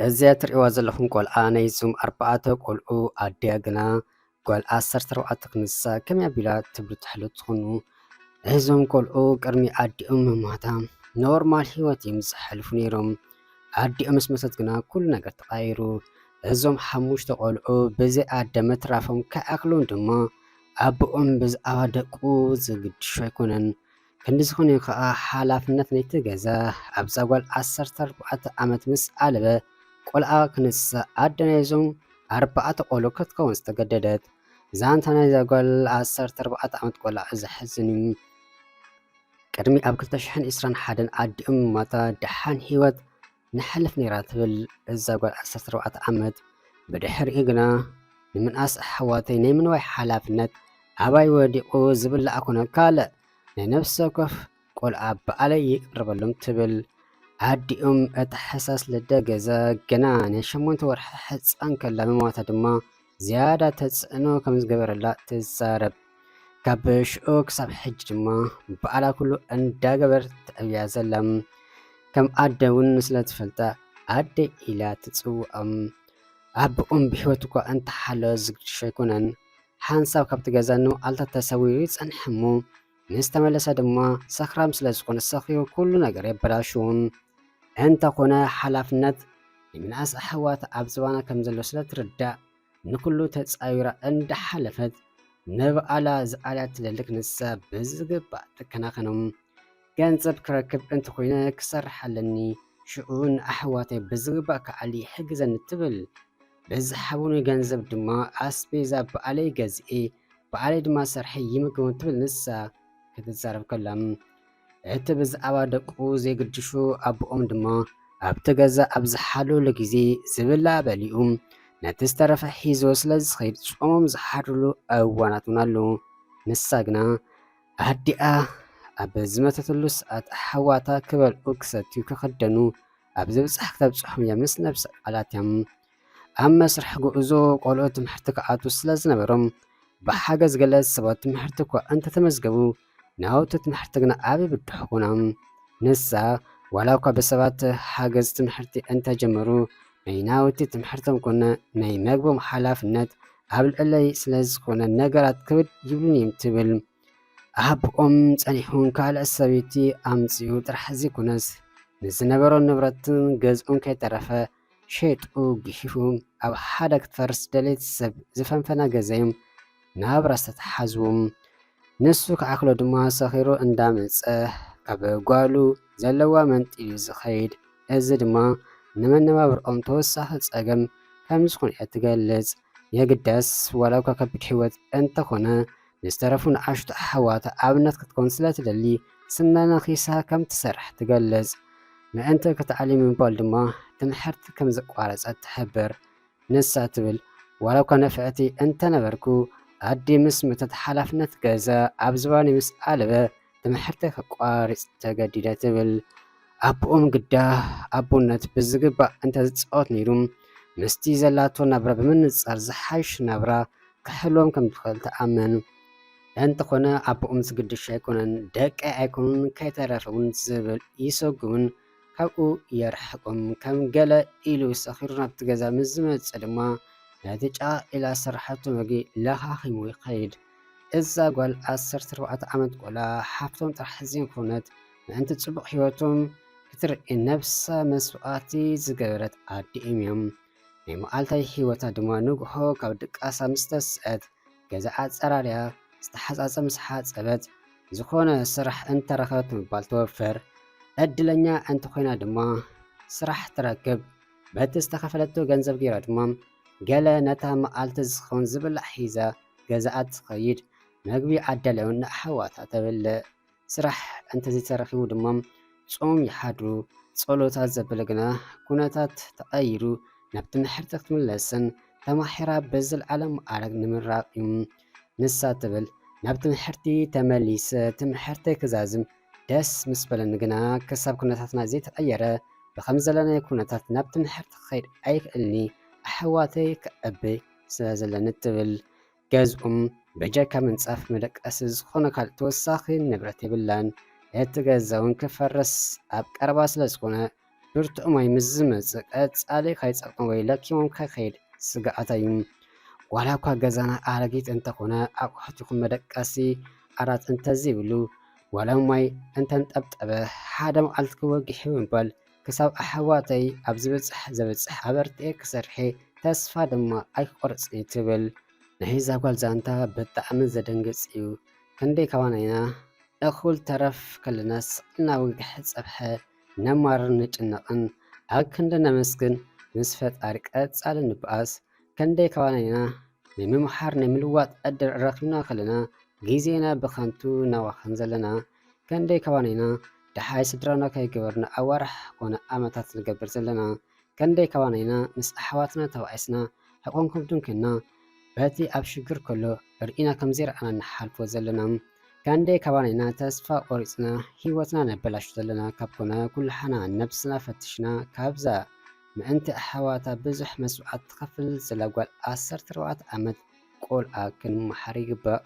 እዚኣ እትሪእዋ ዘለኹም ቆልዓ ናይ ዞም 4 ቆልዑ ኣዲኣ ግና ጓል 14 ክንሳእ ከመይ ኣቢላ ትብል ትሕሎ ትኾኑ እዞም ቆልዑ ቅድሚ ኣዲኦም ምሟታ ኖርማል ሂወት እዮም ዘሕልፉ ነይሮም። ኣዲኦም ምስ መፀት ግና ኩሉ ነገር ተቐያይሩ። እዞም 5 ቆልዑ ብዘይ ኣደ ምትራፎም ከኣክሎም ድማ ኣቦኦም ብዛዕባ ደቁ ዝግድሾ ኣይኮነን። ክንዲ ዝኾነ ከዓ ሓላፍነት ናይቲ ገዛ ኣብዛ ጓል 14 ዓመት ምስ ዓለበ ቆልዓ ክንሳእ ኣደ ናይዞም 4 ቆልዑ ክትከውን ዝተገደደት። ዛንታ ናይዛ ጓል 14 ዓመት ቆልዓ ዘሕዝን እዩ። ቅድሚ ኣብ 2021 ኣዲኦም ምሟታ ደሓን ሂወት ንሕልፍ ነይራ ትብል እዛ ጓል 14 ዓመት ብድሕሪኡ ግና ንምንኣስ ኣሕዋተይ ናይ ምንዋይ ሓላፍነት ኣባይ ወዲቑ ዝብላዕ ኮነ ካልእ ናይ ነፍሲ ወከፍ ቆልዓ በኣለይ ይቅርበሎም ትብል። ኣዲኦም እቲ ሕሳስ ልደ ገዛ ገና ናይ 8 ወርሒ ሕፃን ከላ ምሟታ ድማ ዝያዳ ተፅዕኖ ከም ዝገበረላ ትዛረብ። ካብ ሽዑ ክሳብ ሕጂ ድማ በኣላ ኩሉ እንዳገበረት ትዕብያ ዘላ። ከም ኣደ እውን ስለ ትፈልጣ ኣደይ ኢላ ትፅውዖም። ኣቦኦም ብሂወት እኳ እንተሓለወ ዝግድሾ ኣይኮነን። ሓንሳብ ካብቲ ገዛ ንመዓልታት ተሰዊሩ ይፀንሕ እሞ ምስ ተመለሰ ድማ ሰክራም ስለ ዝኾነ ሰኺሩ ኩሉ ነገር የበላሽውን። እንተኾነ ሓላፍነት ንምንኣስ ኣሕዋት ኣብ ዝባና ከም ዘሎ ስለ ትርዳእ ንኩሉ ተፃዊራ እንዳሓለፈት ንበኣላ ዝኣልያ ትደልክ ንሳ ብዝግባእ ትከናኸኖም። ገንዘብ ክረክብ እንተኮይነ ክሰርሕ ኣለኒ ሽዑ ንኣሕዋተይ ብዝግባእ ከዓሊ ይሕግዘኒ ትብል። ብዝሓቡኒ ገንዘብ ድማ ኣስቤዛ በኣለይ ገዝኤ በኣለይ ድማ ሰርሐ ይምግቡን ትብል ንሳ ክትዛረብ ከላ። እቲ ብዛዕባ ደቁ ዘይግድሹ ኣቦኦም ድማ ኣብቲ ገዛ ኣብ ዝሓለወሉ ግዜ ዝብላዕ በሊኡ ነቲ ዝተረፈ ሒዞ ስለ ዝኸይድ ፆሞም ዝሓድርሉ እዋናት እውን ኣለዉ። ንሳ ግና ኣዲኣ ኣብ ዝመተትሉ ሰዓት ኣሕዋታ ክበልዑ ክሰትዩ ክኽደኑ ኣብ ዝብፃሕ ክተብፅሖም እያ ምስ ነብሲ ቃላት እያ። ኣብ መስርሕ ጉዕዞ ቆልዑ ትምህርቲ ክኣቱ ስለ ዝነበሮም ብሓገዝ ገለ ሰባት ትምህርቲ እኳ እንተተመዝገቡ ናውቲ ትምህርቲ ግና ኣብ ይብድሑ ኮና። ንሳ ዋላ እኳ ብሰባት ሓገዝ ትምህርቲ እንተጀመሩ ናይ ናውቲ ትምህርቶም ኮነ ናይ መግቦም ሓላፍነት ኣብ ልዕለይ ስለ ዝኾነ ነገራት ክብድ ይብሉን እዮም ትብል። ኣቦኦም ፀኒሑን ካልእ ሰበይቲ ኣምፅኡ ጥራሕ ዘይኮነስ ንዝነበሮ ንብረትን ገዝኡን ከይተረፈ ሸይጡ ግሒፉ ኣብ ሓደ ክትፈርስ ደሌት ሰብ ዝፈንፈና ገዛዮም ናብ ራስ ተተሓዝዎም። ንሱ ክዓክሎ ድማ ሰኺሩ እንዳመፀ ካብ ጓሉ ዘለዋ መንጢሉ ዝኸይድ። እዚ ድማ ንመነባብሮኦም ተወሳኺ ፀገም ከም ዝኾነ እያ ትገልፅ። የግዳስ ዋላ እኳ ከቢድ ሂወት እንተኾነ ንዝተረፉ ንኣሽቱ ኣሕዋታ ኣብነት ክትከውን ስለትደሊ ስናነኺሳ ከም ትሰርሕ ትገልፅ። ምእንቲ ክትዓልም ምባል ድማ ትምህርቲ ከም ዘቋረፀት ትሕብር። ንሳ ትብል ዋላ እኳ ነፍዕቲ እንተነበርኩ ኣዲ ምስ መተት ሓላፍነት ገዛ ኣብ ዝባኒ ምስ ዓለበ ትምህርቲ ከቋርፅ ተገዲደ ትብል። ኣቦኦም ግዳ ኣቦነት ብዝግባእ እንተዝፃወት ነይሩ ምስቲ ዘላቶ ናብራ ብምንፃር ዝሓይሽ ናብራ ክሕልዎም ከም ትኽእል ተኣመን። እንተኾነ ኣቦኦም ዝግድሽ ኣይኮነን ደቀይ ኣይኮኑን ከይተረፈውን ዝብል ይሰጉምን ካብኡ የርሕቆም። ከም ገለ ኢሉ ሰኺሩ ናብቲ ገዛ ምስ ዝመፀ ድማ ነቲ ጫኢላ ስራሕቱ መጊ ለኻኺሙ ይኸይድ። እዛ ጓል 14 ዓመት ቆልዓ ሓፍቶም ጥራሕ ዘይኮነት ምእንቲ ፅቡቅ ሂወቶም ክትርኢ ነብሳ መስዋእቲ ዝገበረት ኣዲኦም እዮም። ናይ መዓልታዊ ሂወታ ድማ ንግሆ ካብ ድቃሳ ምስ ተስአት ገዛ ኣፀራርያ ዝተሓፃፀ ምስ ሓፀበት ዝኾነ ስራሕ እንተረኸበት ምባል ትወፍር። ዕድለኛ እንተኮይና ድማ ስራሕ ትረክብ። በቲ ዝተኸፈለቶ ገንዘብ ገይራ ድማ ገለ ነታ መዓልቲ ዝኸውን ዝብላዕ ሒዛ ገዛኣት ትኸይድ። መግቢ ኣዳልውን ንኣሕዋታ ተበልዕ። ስራሕ እንተዘይተረኺቡ ድማ ፆም ይሓድሩ። ፀሎታት ዘበለ ግና ኩነታት ተቐይሩ ናብ ትምህርቲ ክትምለስን ተማሒራ ብዝለዓለ ማዕረግ ንምራቕ እዩ። ንሳ ትብል ናብ ትምህርቲ ተመሊሰ ትምህርተይ ክዛዝም ደስ ምስ በለኒ ግና ክሳብ ኩነታትና ዘይተቐየረ ብከም ዘለናይ ኩነታት ናብ ትምህርቲ ክኸይድ ኣይክእልኒ ኣሕዋተይ ክዕብይ ስለ ዘለኒ ትብል። ገዝኦም ብጀካ ምንፃፍ መደቀሲ ዝኾነ ካልእ ተወሳኺ ንብረት የብላን። እቲ ገዛ እውን ክፈርስ ኣብ ቀረባ ስለ ዝኾነ ብርቱዕ ማይ ምስ ዝመጽእ ቀጻሊ ከይጸቕሞም ወይ ለኪሞም ከይኸይድ ስጋኣት እዩ። ዋላ እኳ ገዛና ኣረጊት እንተኾነ ኣቑሑት ይኹን መደቀሲ ዓራት እንተዘይብሉ ዋላ ማይ እንተንጠብጠበ ሓደ መዓልቲ ክወግሕ ብምባል ክሳብ ኣሕዋተይ ኣብ ዝበፅሕ ዘበፅሕ ኣበርቲዐ ክሰርሐ ተስፋ ድማ ኣይክቆርፅን ትብል ናይዛ ጓል ዛንታ ብጣዕሚ ዘደንግፅ እዩ። ክንደይ ካባና ኢና እኹል ተረፍ ከለና ስቕልና ወግሕ ፀብሐ ነማርን ንጭነቕን ኣብ ክንዲ ነመስግን ምስ ፈጣሪ ቀጻሊ ንበኣስ ክንደይ ካባና ኢና ንምምሓር ንምልዋጥ ዕድል ረኺብና ከለና ግዜና ብኸንቱ ናባኽን ዘለና ክንደይ ካባና ኢና ድሓይ ስድራና ከይገበርና ኣዋርሕ ኮነ ዓመታት ንገብር ዘለና ክንደይ ካባና ኢና ምስ ኣሕዋትና ተባኢስና ሕቖንኩም ድንክና በቲ ኣብ ሽግር ከሎ ርኢና ከምዘይረኣና ንሓልፎ ዘለና ክንደይ ካባና ኢና ተስፋ ቆሪፅና ሂወትና ነበላሹ ዘለና ካብ ኮነ ኩላሓና ነብስና ፈቲሽና ካብዛ ምእንቲ ኣሕዋታ ብዙሕ መስዋዕት ትኸፍል ዘላ ጓል 14 ዓመት ቆልዓ ክንመሓር ይግባእ።